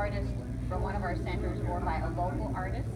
artist from one of our centers or by a local artist.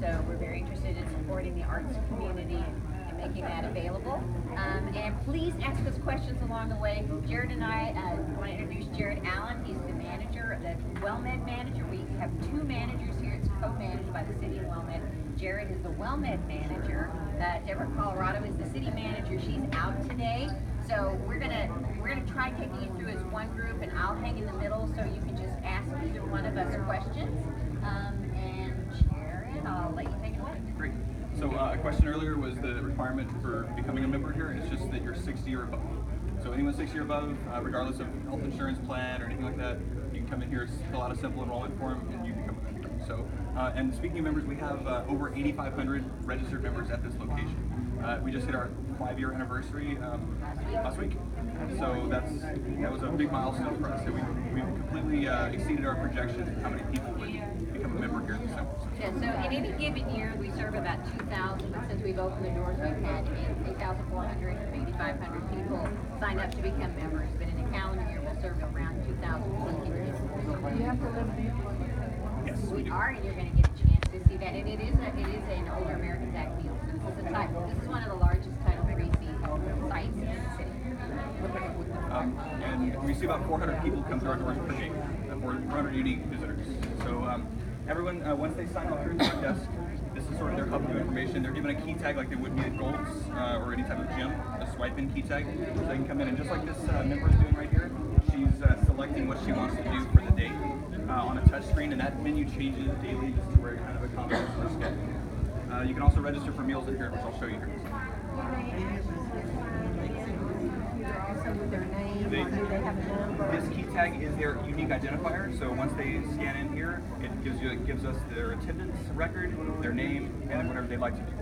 So we're very interested in supporting the arts community and making that available. And please ask us questions along the way. Jared and I want to introduce Jared Allen. He's the manager, the Wellmed manager. We have two managers here. It's co-managed by the city of Wellmed. Jared is the Wellmed manager. Deborah Colorado is the city manager. She's out today. So we're gonna try taking you through as one group, and I'll hang in the middle so you can just ask either one of us questions. And Jared, I'll let you take it away. Great. So a question earlier was the requirement for becoming a member here, and it's just that you're 60 or above. So anyone 60 or above, regardless of health insurance plan or anything like that, you can come in here, fill out a simple enrollment form, and you become a member. So, and speaking of members, we have over 8,500 registered members at this location. We just hit our 5-year anniversary last week, so that was a big milestone for us. So we completely exceeded our projections of how many people would become a member here at the center. Yeah, so in any given year, we serve about 2,000, but since we've opened the doors, we've had 8,400 to 8,500 people sign up to become members. But in a calendar year, we'll serve around 2,000 people. You have to live in. Yes, We are, and you're going to get a chance to see that. And it is an Older Americans Act deal. So this is one of the largest Title III sites in the city. And we see about 400 people come through our doors per day, 400 unique visitors. So everyone, once they sign up here at the front desk, this is sort of their hub of information. They're given a key tag like they would be at Gold's or any type of gym, a swipe-in key tag. So they can come in, and just like this member is doing right here, she's selecting what she wants to do for the day on a touch screen, and that menu changes daily just to where it kind of accommodates her schedule. You can also register for meals in here, which I'll show you here. This key tag is their unique identifier. So once they scan in here, it gives us their attendance record, their name, and whatever they'd like to do.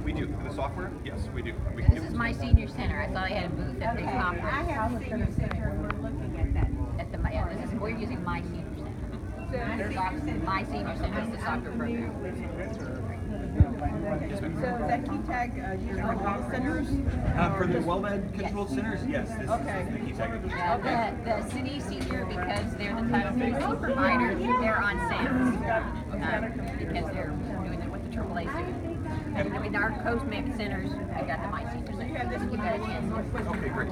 We do. For the software? Yes, we do. This is my senior center. I thought I had a booth at the conference. I have a senior center, and we're looking at that. We're using my senior center. My senior center is the soccer program. So that key tag used for all centers? For the Wellmed controlled centers, yes, this is the key tag. The city senior, because they're the Title III provider, they're on SAMs because they're doing it with the AAA suit. I mean, our Coast-Mec centers, I got the My Senior Center. You have this one on Northwestern. Okay, great.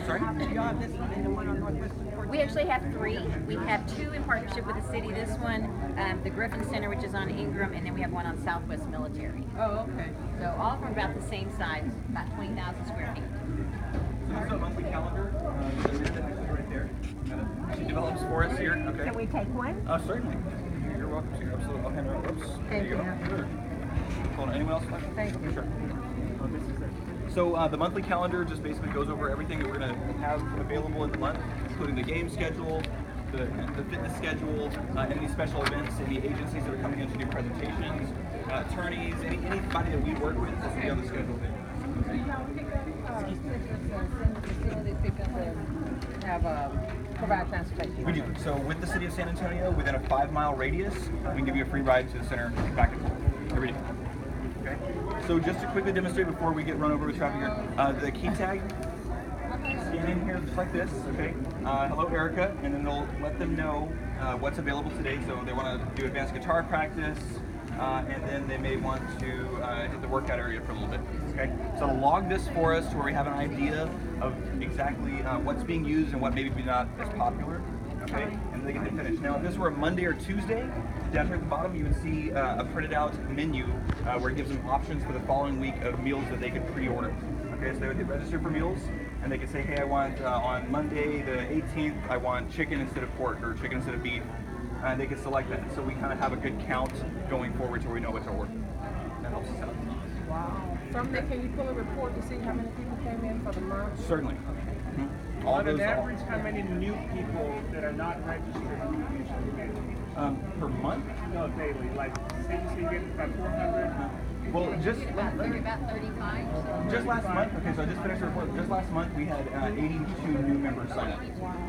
Sorry? You have this one and the one on Northwestern. We actually have 3. We have 2 in partnership with the city. This one, the Griffin Center, which is on Ingram, and then we have one on Southwest Military. Oh, okay. So all of them are about the same size, about 20,000 square feet. So this is a monthly calendar. Right there. She develops for us here. Okay. Can we take one? Certainly. You're welcome to. Absolutely. I'll hand her over. Oops. There you go. Sure. Hold on. Anyone else? Thank you. Sure. So the monthly calendar just basically goes over everything that we're going to have available in the month, including the game schedule, the fitness schedule, any special events, any agencies that are coming in to do presentations, attorneys, anybody that we work with, this will be on the schedule there. Provide transportation. We do. So with the city of San Antonio, within a 5-mile radius, we can give you a free ride to the center back and forth every day. Okay. So just to quickly demonstrate before we get run over with traffic here, the key tag, scan in here just like this, okay? Hello Erica, and then they'll let them know what's available today. So they want to do advanced guitar practice, and then they may want to hit the workout area for a little bit, okay? So they'll log this for us to where we have an idea of exactly what's being used and what maybe not as popular, okay? And they get to finish. Now if this were a Monday or Tuesday, down here at the bottom you would see a printed out menu where it gives them options for the following week of meals that they could pre-order. Okay, so they would hit register for meals, and they could say, hey, I want on Monday the 18th, I want chicken instead of pork or chicken instead of beef. And they could select that. So we kind of have a good count going forward so we know what to order. That helps us out. Wow. From there, can you pull a report to see how many people came in for the month? Certainly. Mm-hmm. On an average, how many new people that are not registered do you usually get? Per month? No, daily. Like, say you get about 400. Well, just About 35. just last month. Okay, so I just finished the report. Just last month we had 82 new members sign up.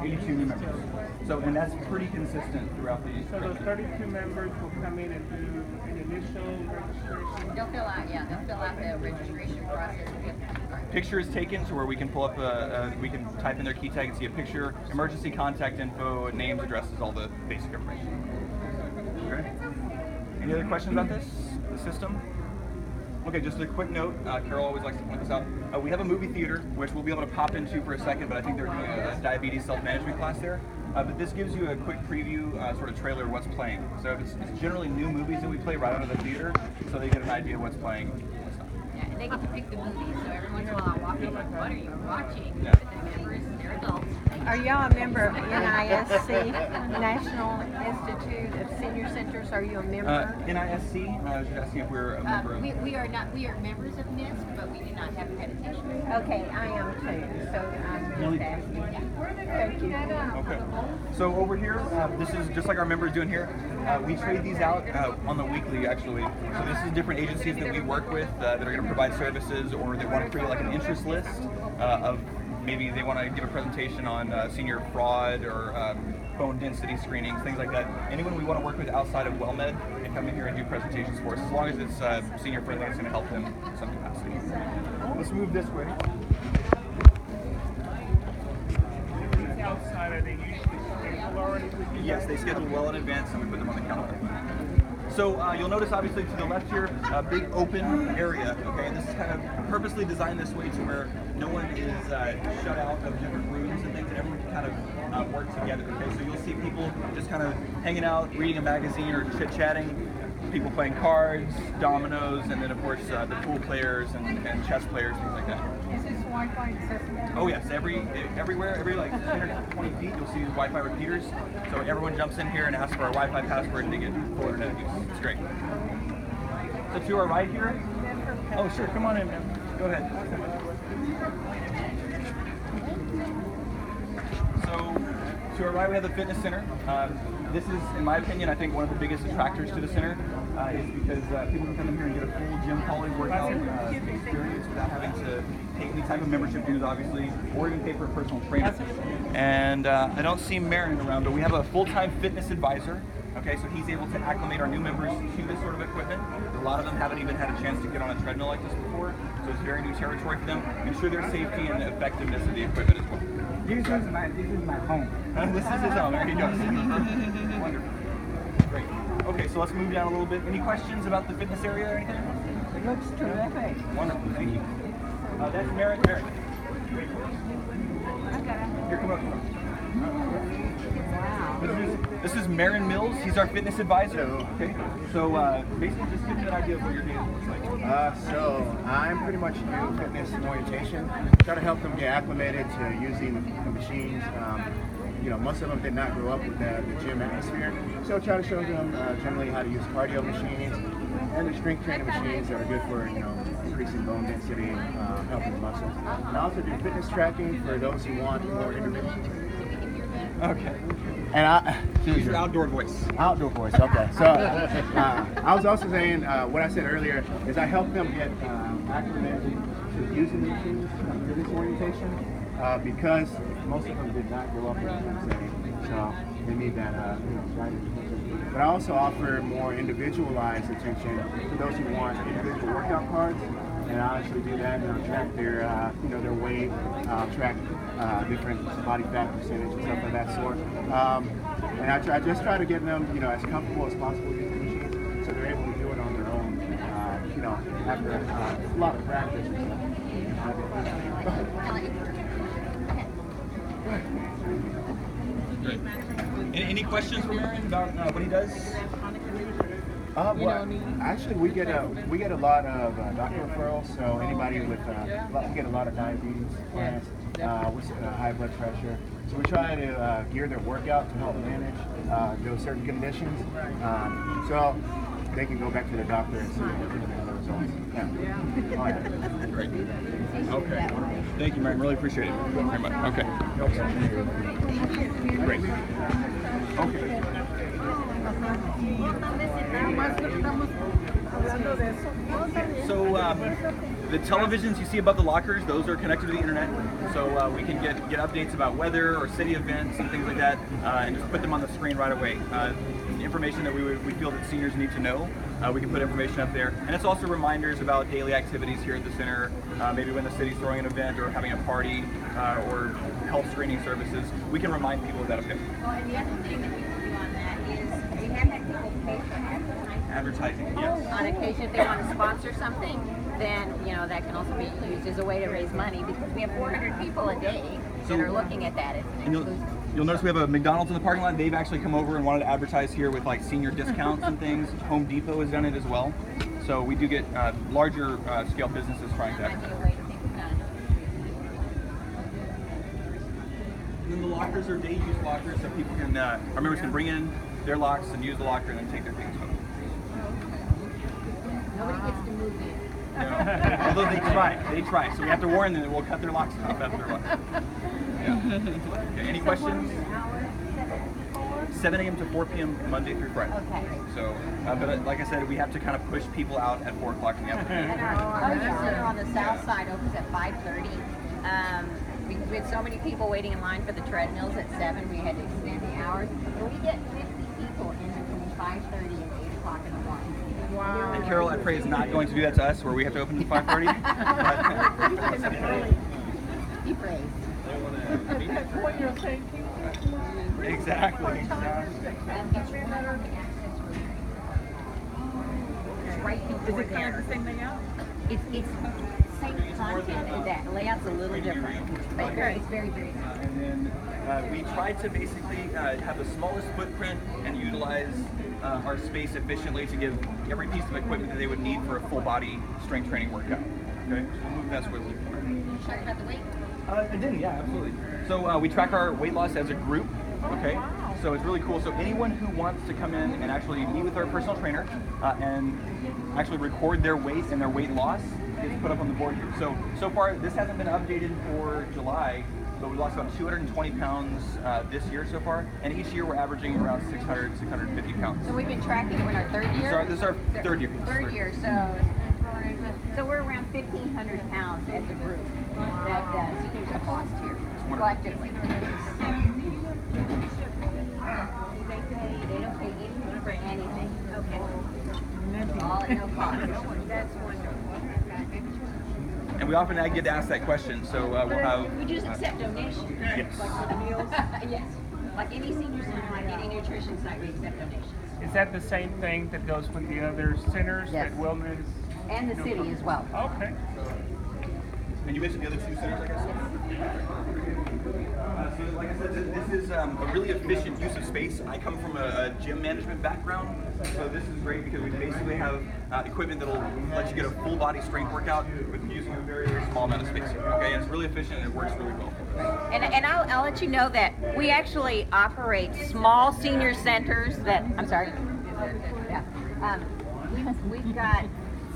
82 new members. So, and that's pretty consistent throughout the. So those 32 members will come in and do an initial registration. They'll fill out the registration process. Picture is taken to where we can pull up we can type in their key tag and see a picture, emergency contact info, names, addresses, all the basic information. Okay. Any other questions about this, the system? Okay, just a quick note, Carol always likes to point this out. We have a movie theater, which we'll be able to pop into for a second, but I think they're doing a diabetes self-management class there. But this gives you a quick preview, sort of trailer of what's playing. So it's generally new movies that we play right out of the theater, so they get an idea of what's playing. Yeah, and they get to pick the movies, so every once in a while I walk in like, what are you watching? Yeah. They're adults. Are y'all a member of NISC, National Institute of Senior Centers? Are you a member? NISC, I was just asking if we're a member of... We are not. We are members of NISC, but we do not have accreditation. Okay, I am too, so I'm just asking. Thank you. Okay. So over here, this is just like our members doing here. We trade these out on the weekly, actually. So this is different agencies that we work with that are going to provide services, or they want to create like an interest list of maybe they want to give a presentation on senior fraud or bone density screenings, things like that. Anyone we want to work with outside of Wellmed can come in here and do presentations for us, as long as it's senior friendly. It's going to help them in some capacity. Let's move this way. Outside, are they usually scheduled already with you? Yes, they schedule well in advance, and we put them on the calendar. So you'll notice, obviously, to the left here, a big open area. Okay, and this is kind of purposely designed this way to where no one is shut out of different rooms and things, and everyone can kind of work together. Okay, so you'll see people just kind of hanging out, reading a magazine or chit-chatting. People playing cards, dominoes, and then of course the pool players and chess players, things like that. Is this Wi-Fi accessible? Oh yes, everywhere, every like 120 feet, you'll see Wi-Fi repeaters. So everyone jumps in here and asks for a Wi-Fi password and they get full internet use. It's great. So to our right here, oh sure, come on in, man. Go ahead. So to our right we have the fitness center. This is, in my opinion, I think one of the biggest attractors to the center is because people can come in here and get a full gym quality workout experience without having to pay any type of membership dues, obviously, or even pay for a personal trainer. And I don't see Marin around, but we have a full-time fitness advisor. Okay, so he's able to acclimate our new members to this sort of equipment. A lot of them haven't even had a chance to get on a treadmill like this before, so it's very new territory for them. Ensure their safety and the effectiveness of the equipment as well. This is my home. This is his home. There he goes. Wonderful. Great. Okay, so let's move down a little bit. Any questions about the fitness area or anything? It looks terrific. Wonderful. Thank you. That's Marin. Here, come up. This is Marin Mills. He's our fitness advisor. Okay. So basically, just give me an idea of what your day looks like. So I'm pretty much new fitness and orientation. Try to help them get acclimated to using the machines. You know, most of them did not grow up with the gym atmosphere. So try to show them generally how to use cardio machines and the strength training machines that are good for, you know, increasing bone density, helping the muscles. And I also do fitness tracking for those who want more intervention. Okay. And Use your outdoor voice. Outdoor voice, okay. So I was also saying, what I said earlier is I help them get acclimated to using the machines, fitness orientation, because most of them did not grow up in the gym setting, so they need that guidance. But I also offer more individualized attention to those who want individual workout cards, and I actually do that and I'll track their, their weight, track different body fat percentage and stuff of that sort. And I just try to get them, as comfortable as possible with the machines, so they're able to do it on their own, after a lot of practice. Great. Any questions for Marin about what he does? Actually, we get a lot of doctor referrals. So anybody with we get a lot of diabetes clients with high blood pressure. So we try to gear their workout to help manage those certain conditions. So they can go back to the doctor and see the results. Yeah. Great. Okay. Thank you, Marin. Really appreciate it very much. Okay. Great. Okay. Hablando de eso. So the televisions you see above the lockers, those are connected to the internet. So we can get updates about weather or city events and things like that, and just put them on the screen right away. Information that we feel that seniors need to know, we can put information up there. And it's also reminders about daily activities here at the center, maybe when the city's throwing an event or having a party or health screening services. We can remind people of that up there. Well, and the other thing that we can do on that is we have had people pay for advertising. Advertising, yes. On occasion, if they want to sponsor something, then that can also be used as a way to raise money because we have 400 people a day that are looking at that. And you'll notice we have a McDonald's in the parking lot. They've actually come over and wanted to advertise here with like senior discounts and things. Home Depot has done it as well. So we do get larger scale businesses trying to advertise. And then the lockers are day use lockers, so people can, our members can bring in their locks and use the locker and then take their things home. Nobody gets to move in. No. Although they try. So we have to warn them that we'll cut their locks off after a while. Yeah. Okay, any questions? 7 a.m. to 4 p.m. Monday through Friday. Okay. So, but like I said, we have to kind of push people out at 4 o'clock in the afternoon. And our center on the south side opens at 5:30. We had so many people waiting in line for the treadmills at 7. We had to extend the hours. But we get 50 people in between 5:30 and 8 o'clock in the morning. Wow. And Carol, I pray, is not going to do that to us, where we have to open at 5:30. Be praised. What you're thinking. Exactly. It's right before Is it kind of the same layout? It's same content, and that layout's a little different. But it's very, very good. And then we tried to basically have the smallest footprint and utilize our space efficiently to give every piece of equipment that they would need for a full body strength training workout. Okay, so we'll move that swiftly. Show you about the weight? It didn't, yeah, absolutely. So we track our weight loss as a group. Okay, so it's really cool. So anyone who wants to come in and actually meet with our personal trainer and actually record their weight and their weight loss is put up on the board here. So far, this hasn't been updated for July, but we lost about 220 pounds this year so far, and each year we're averaging around 600, 650 pounds. So we've been tracking, we're in our third year? This is our third year. Third year, so we're around 1,500 pounds as a group that seniors have lost here, collectively. They don't pay anything for anything. Okay. All at no cost. That's wonderful. And we often get asked that question, so we'll have... We just accept donations. Yes. Like for the meals? Yes. Like any senior center, like any nutrition site, we accept donations. Is that the same thing that goes with the other centers Yes. that Wellmed is? And the city as well. Okay. And you mentioned the other two centers, I guess? So like I said, this is a really efficient use of space. I come from a gym management background, so this is great because we basically have equipment that will let you get a full body strength workout with using a very, very small amount of space. Okay, and it's really efficient and it works really well. And I'll let you know that we actually operate small senior centers that, I'm sorry. Yeah. We've got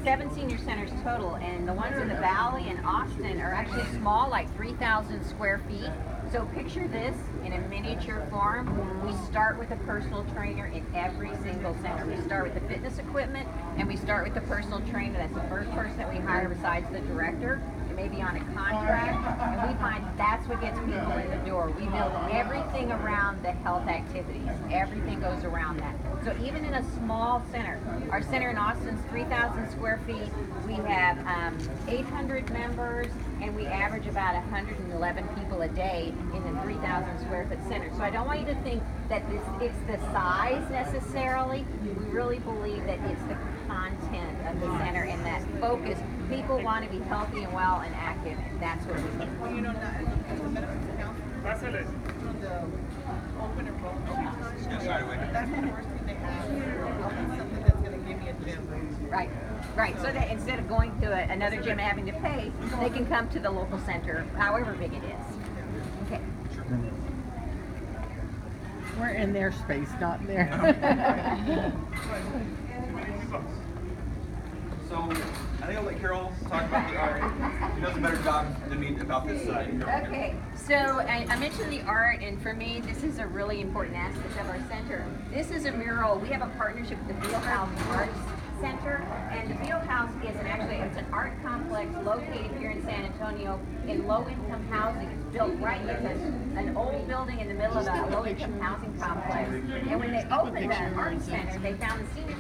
7 senior centers total, and the ones in the Valley and Austin are actually small, like 3,000 square feet. So picture this in a miniature form. We start with a personal trainer in every single center. We start with the fitness equipment, and we start with the personal trainer. That's the first person that we hire besides the director. It may be on a contract, and we find that's what gets people in the door. We build everything around the health activities. Everything goes around that. So even in a small center, our center in Austin's 3,000 square feet. We have 800 members, and we average about 111 people a day in the 3,000 square foot center. So I don't want you to think that it's the size necessarily. We really believe that it's the content of the center and that focus. People want to be healthy and well and active, and that's what we do. Well, you know, as a benefits counselor, That's it. the open enrollment, Yes, right away. that's the first thing they ask. Something that's going to give me a gym. Right, right. So that instead of going to another gym and having to pay, they can come to the local center, however big it is. Okay. We're in their space, not there. So I think I'll let Carol talk about the art. knows a better job than me about this. Okay, so I mentioned the art, and for me, this is a really important aspect of our center. This is a mural. We have a partnership with the Fieldhouse Arts Center, and the Fieldhouse is it's an art complex located here in San Antonio in low-income housing. It's built right, it's an old building in the middle of a low-income housing complex. And when they opened that art center, they found the senior